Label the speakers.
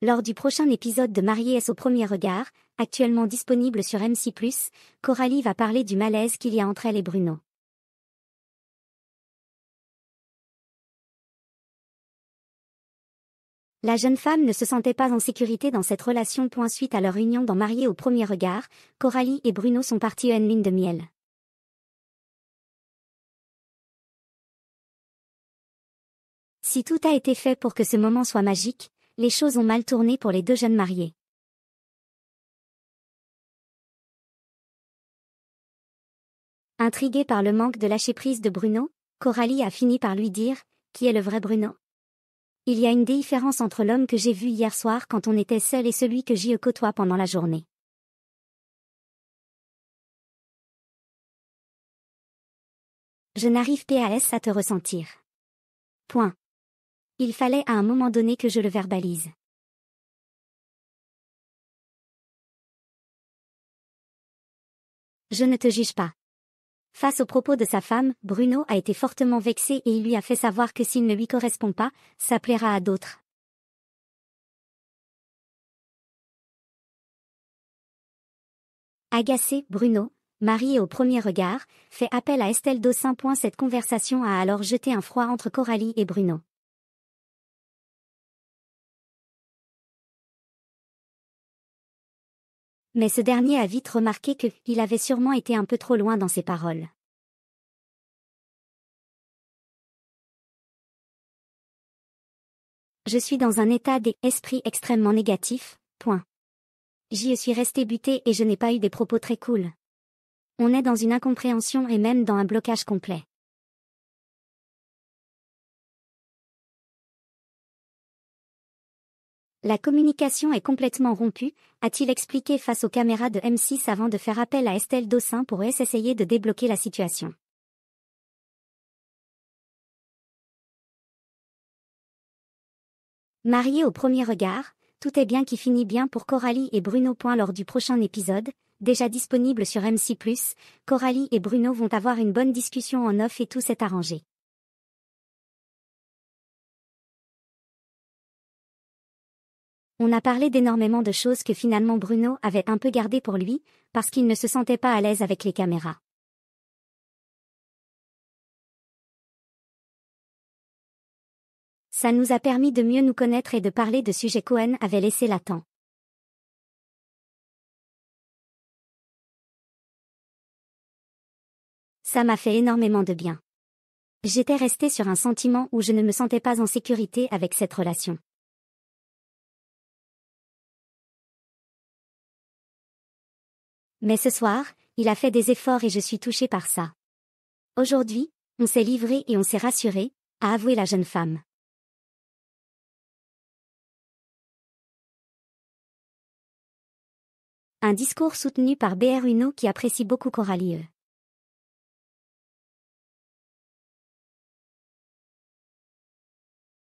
Speaker 1: Lors du prochain épisode de Mariés au premier regard, actuellement disponible sur M6+, Coralie va parler du malaise qu'il y a entre elle et Bruno. La jeune femme ne se sentait pas en sécurité dans cette relation. Suite à leur union dans Mariés au premier regard, Coralie et Bruno sont partis en lune de miel. Si tout a été fait pour que ce moment soit magique, les choses ont mal tourné pour les deux jeunes mariés. Intriguée par le manque de lâcher-prise de Bruno, Coralie a fini par lui dire « Qui est le vrai Bruno ?» Il y a une différence entre l'homme que j'ai vu hier soir quand on était seul et celui que j'y côtoie pendant la journée. Je n'arrive pas à te ressentir. Point. Il fallait à un moment donné que je le verbalise. Je ne te juge pas. Face aux propos de sa femme, Bruno a été fortement vexé et il lui a fait savoir que s'il ne lui correspond pas, ça plaira à d'autres. Agacé, Bruno, marié au premier regard, fait appel à Estelle Dossin. Cette conversation a alors jeté un froid entre Coralie et Bruno. Mais ce dernier a vite remarqué qu'il avait sûrement été un peu trop loin dans ses paroles. Je suis dans un état d'esprit extrêmement négatif, point. J'y suis resté buté et je n'ai pas eu des propos très cool. On est dans une incompréhension et même dans un blocage complet. La communication est complètement rompue, a-t-il expliqué face aux caméras de M6 avant de faire appel à Estelle Dossin pour essayer de débloquer la situation. Marié au premier regard, tout est bien qui finit bien pour Coralie et Bruno. Lors du prochain épisode, déjà disponible sur M6+, Coralie et Bruno vont avoir une bonne discussion en off et tout s'est arrangé. On a parlé d'énormément de choses que finalement Bruno avait un peu gardé pour lui, parce qu'il ne se sentait pas à l'aise avec les caméras. Ça nous a permis de mieux nous connaître et de parler de sujets Cohen avait laissé latent. Ça m'a fait énormément de bien. J'étais restée sur un sentiment où je ne me sentais pas en sécurité avec cette relation. Mais ce soir, il a fait des efforts et je suis touchée par ça. Aujourd'hui, on s'est livré et on s'est rassuré, a avoué la jeune femme. Un discours soutenu par BR Uno qui apprécie beaucoup Coralie.